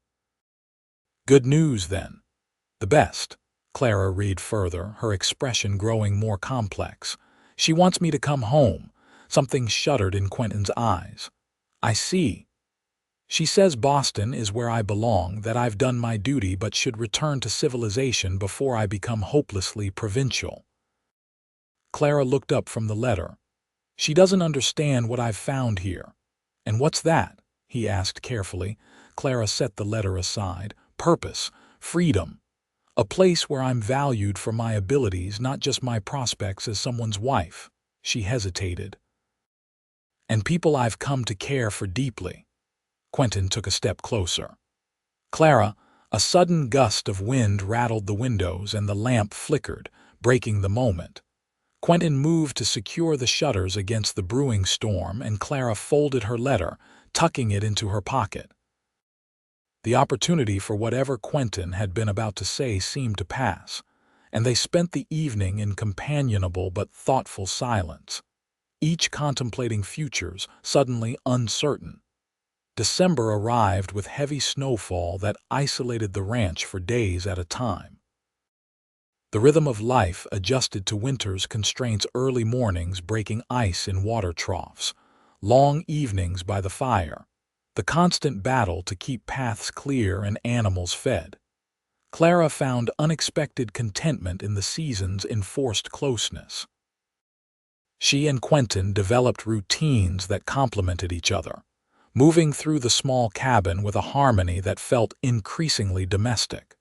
"Good news, then." "The best." Clara read further, her expression growing more complex. "She wants me to come home." Something shuddered in Quentin's eyes. "I see." "She says Boston is where I belong, that I've done my duty but should return to civilization before I become hopelessly provincial." Clara looked up from the letter. She doesn't understand what I've found here. And what's that? He asked carefully. Clara set the letter aside. Purpose, freedom. A place where I'm valued for my abilities, not just my prospects as someone's wife. She hesitated. And people I've come to care for deeply. Quentin took a step closer. Clara, a sudden gust of wind rattled the windows and the lamp flickered, breaking the moment. Quentin moved to secure the shutters against the brewing storm, and Clara folded her letter, tucking it into her pocket. The opportunity for whatever Quentin had been about to say seemed to pass, and they spent the evening in companionable but thoughtful silence, each contemplating futures suddenly uncertain. December arrived with heavy snowfall that isolated the ranch for days at a time. The rhythm of life adjusted to winter's constraints: early mornings breaking ice in water troughs, long evenings by the fire, the constant battle to keep paths clear and animals fed. Clara found unexpected contentment in the season's enforced closeness. She and Quentin developed routines that complemented each other, moving through the small cabin with a harmony that felt increasingly domestic.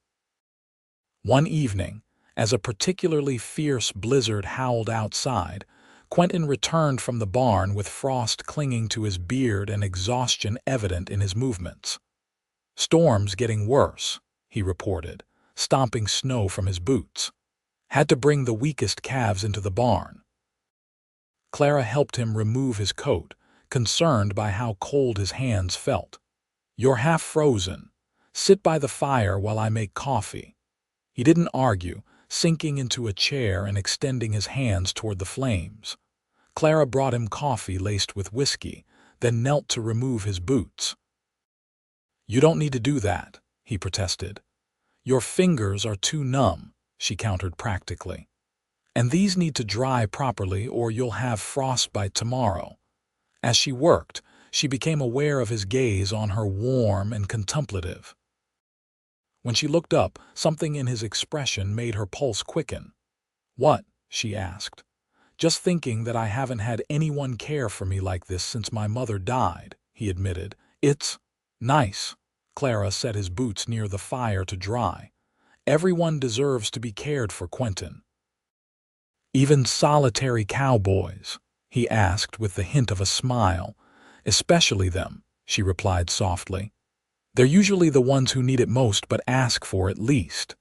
One evening, as a particularly fierce blizzard howled outside, Quentin returned from the barn with frost clinging to his beard and exhaustion evident in his movements. "Storm's getting worse," he reported, stomping snow from his boots. "Had to bring the weakest calves into the barn." Clara helped him remove his coat, concerned by how cold his hands felt. "You're half frozen. Sit by the fire while I make coffee." He didn't argue, sinking into a chair and extending his hands toward the flames. Clara brought him coffee laced with whiskey, then knelt to remove his boots. "You don't need to do that," he protested. "Your fingers are too numb," she countered practically. "And these need to dry properly or you'll have frostbite tomorrow." As she worked, she became aware of his gaze on her, warm and contemplative. When she looked up, something in his expression made her pulse quicken. "What?" she asked. "Just thinking that I haven't had anyone care for me like this since my mother died," he admitted. "It's nice." Clara set his boots near the fire to dry. "Everyone deserves to be cared for, Quentin." "Even solitary cowboys?" he asked with the hint of a smile. "Especially them," she replied softly. "They're usually the ones who need it most but ask for it least."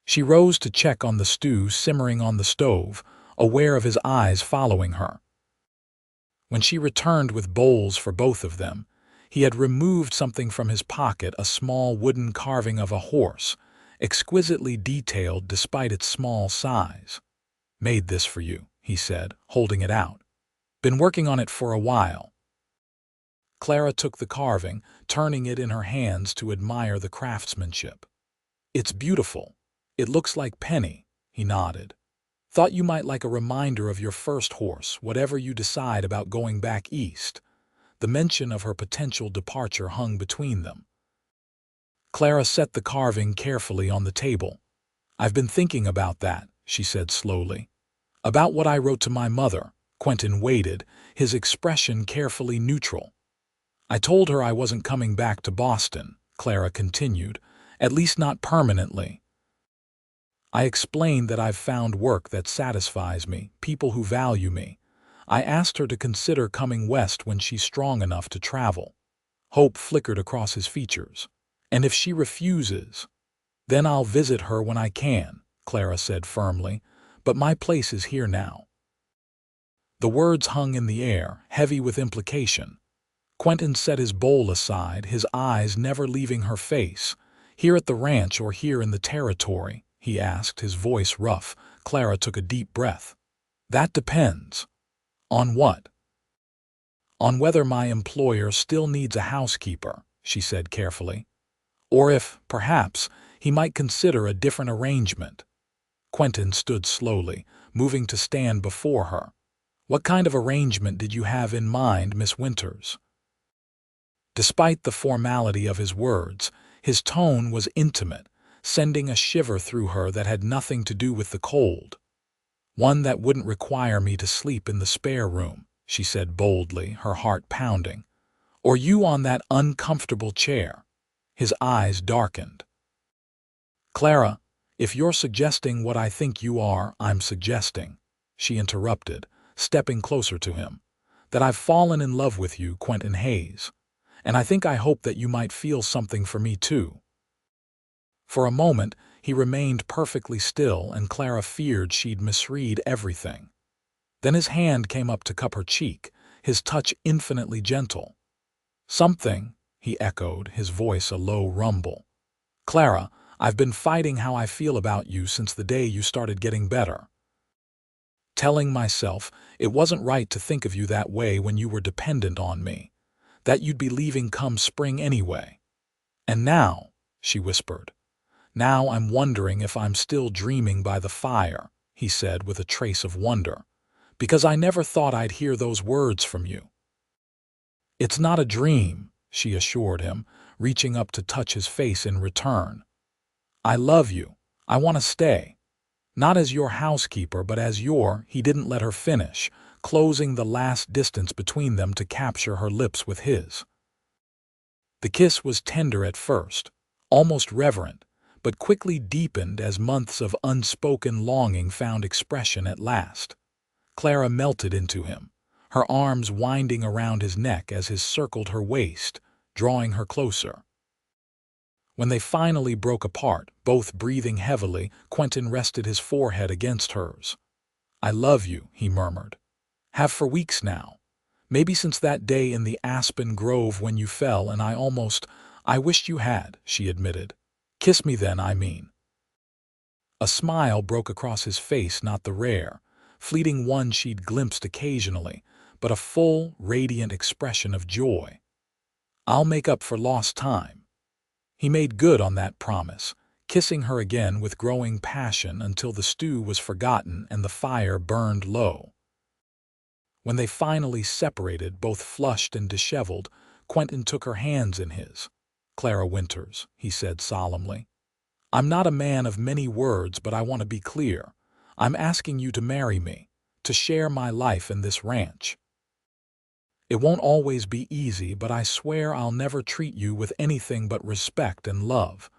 She rose to check on the stew simmering on the stove, aware of his eyes following her. When she returned with bowls for both of them, he had removed something from his pocket, a small wooden carving of a horse, exquisitely detailed despite its small size. "Made this for you," he said, holding it out. "Been working on it for a while." Clara took the carving, turning it in her hands to admire the craftsmanship. "It's beautiful. It looks like Penny," he nodded. "Thought you might like a reminder of your first horse, whatever you decide about going back east." The mention of her potential departure hung between them. Clara set the carving carefully on the table. "I've been thinking about that," she said slowly. "About what I wrote to my mother." Quentin waited, his expression carefully neutral. "I told her I wasn't coming back to Boston," Clara continued, "at least not permanently. I explained that I've found work that satisfies me, people who value me. I asked her to consider coming west when she's strong enough to travel." Hope flickered across his features. "And if she refuses, then I'll visit her when I can," Clara said firmly. "But my place is here now." The words hung in the air, heavy with implication. Quentin set his bowl aside, his eyes never leaving her face. "Here at the ranch or here in the territory?" he asked, his voice rough. Clara took a deep breath. "That depends." "On what?" "On whether my employer still needs a housekeeper," she said carefully. "Or if, perhaps, he might consider a different arrangement." Quentin stood slowly, moving to stand before her. "What kind of arrangement did you have in mind, Miss Winters?" Despite the formality of his words, his tone was intimate, sending a shiver through her that had nothing to do with the cold. One that wouldn't require me to sleep in the spare room, she said boldly, her heart pounding. Or you on that uncomfortable chair. His eyes darkened. Clara, if you're suggesting what I think you are, I'm suggesting, she interrupted, stepping closer to him, that I've fallen in love with you, Quentin Hayes, and I hope that you might feel something for me too. For a moment, he remained perfectly still, and Clara feared she'd misread everything. Then his hand came up to cup her cheek, his touch infinitely gentle. Something, he echoed, his voice a low rumble. Clara, I've been fighting how I feel about you since the day you started getting better. Telling myself it wasn't right to think of you that way when you were dependent on me, that you'd be leaving come spring anyway. And now, she whispered, now I'm wondering if I'm still dreaming by the fire, he said with a trace of wonder, because I never thought I'd hear those words from you. It's not a dream, she assured him, reaching up to touch his face in return. I love you. I want to stay. Not as your housekeeper, but as your— He didn't let her finish, closing the last distance between them to capture her lips with his. The kiss was tender at first, almost reverent, but quickly deepened as months of unspoken longing found expression at last. Clara melted into him, her arms winding around his neck as his circled her waist, drawing her closer. When they finally broke apart, both breathing heavily, Quentin rested his forehead against hers. I love you, he murmured. Have for weeks now. Maybe since that day in the aspen grove when you fell and I wished you had, she admitted. Kiss me then, I mean. A smile broke across his face, not the rare, fleeting one she'd glimpsed occasionally, but a full, radiant expression of joy. I'll make up for lost time. He made good on that promise, kissing her again with growing passion until the stew was forgotten and the fire burned low. When they finally separated, both flushed and disheveled, Quentin took her hands in his. Clara Winters, he said solemnly, I'm not a man of many words, but I want to be clear. I'm asking you to marry me, to share my life in this ranch. It won't always be easy, but I swear I'll never treat you with anything but respect and love.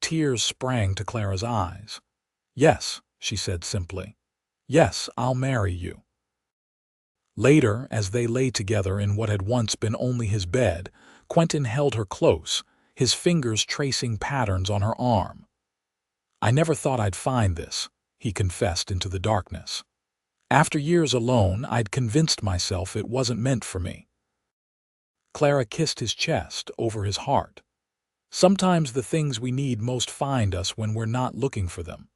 Tears sprang to Clara's eyes. Yes, she said simply. Yes, I'll marry you. Later, as they lay together in what had once been only his bed, Quentin held her close, his fingers tracing patterns on her arm. I never thought I'd find this, he confessed into the darkness. After years alone, I'd convinced myself it wasn't meant for me. Clara kissed his chest, over his heart. Sometimes the things we need most find us when we're not looking for them.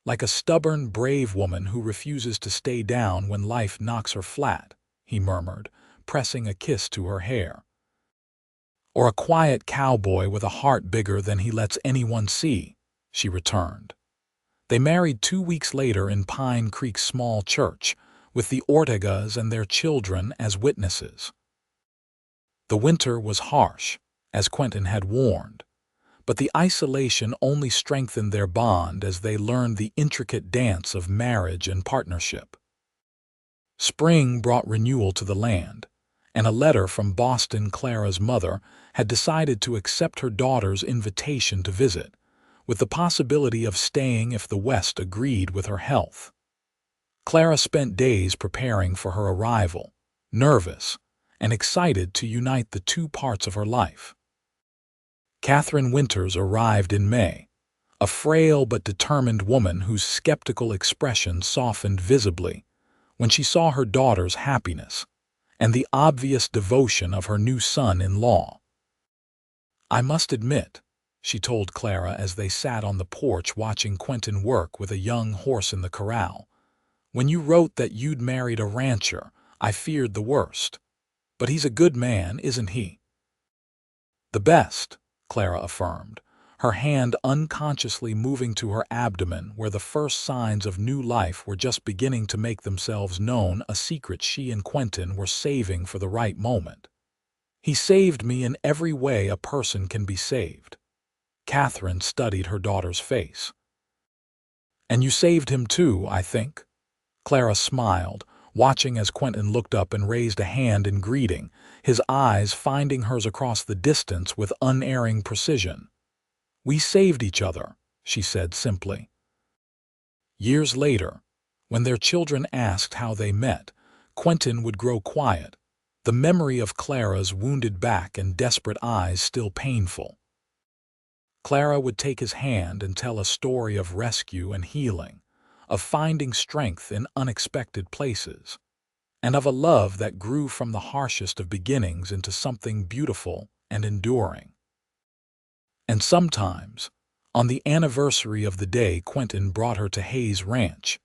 Like a stubborn, brave woman who refuses to stay down when life knocks her flat, he murmured, pressing a kiss to her hair. Or a quiet cowboy with a heart bigger than he lets anyone see, she returned. They married 2 weeks later in Pine Creek's small church, with the Ortegas and their children as witnesses. The winter was harsh, as Quentin had warned, but the isolation only strengthened their bond as they learned the intricate dance of marriage and partnership. Spring brought renewal to the land, and a letter from Boston. Clara's mother had decided to accept her daughter's invitation to visit, with the possibility of staying if the West agreed with her health. Clara spent days preparing for her arrival, nervous and excited to unite the two parts of her life. Catherine Winters arrived in May, a frail but determined woman whose skeptical expression softened visibly when she saw her daughter's happiness and the obvious devotion of her new son-in-law. I must admit, she told Clara as they sat on the porch watching Quentin work with a young horse in the corral, when you wrote that you'd married a rancher, I feared the worst. But he's a good man, isn't he? The best, Clara affirmed, her hand unconsciously moving to her abdomen where the first signs of new life were just beginning to make themselves known, a secret she and Quentin were saving for the right moment. He saved me in every way a person can be saved. Catherine studied her daughter's face. And you saved him too, I think. Clara smiled, watching as Quentin looked up and raised a hand in greeting, his eyes finding hers across the distance with unerring precision. "We saved each other," she said simply. Years later, when their children asked how they met, Quentin would grow quiet, the memory of Clara's wounded back and desperate eyes still painful. Clara would take his hand and tell a story of rescue and healing, of finding strength in unexpected places, and of a love that grew from the harshest of beginnings into something beautiful and enduring. And sometimes, on the anniversary of the day Quentin brought her to Hayes Ranch,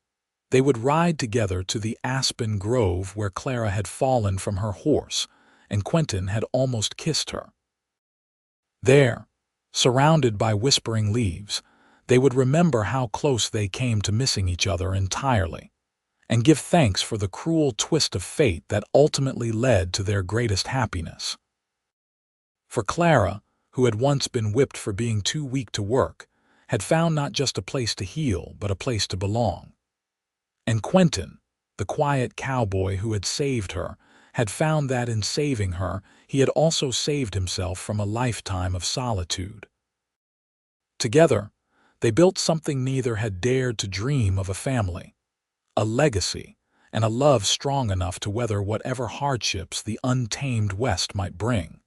they would ride together to the aspen grove where Clara had fallen from her horse and Quentin had almost kissed her. There, surrounded by whispering leaves, they would remember how close they came to missing each other entirely, and give thanks for the cruel twist of fate that ultimately led to their greatest happiness. For Clara, who had once been whipped for being too weak to work, had found not just a place to heal, but a place to belong. And Quentin, the quiet cowboy who had saved her, had found that in saving her, he had also saved himself from a lifetime of solitude. Together, they built something neither had dared to dream of: a family, a legacy, and a love strong enough to weather whatever hardships the untamed West might bring.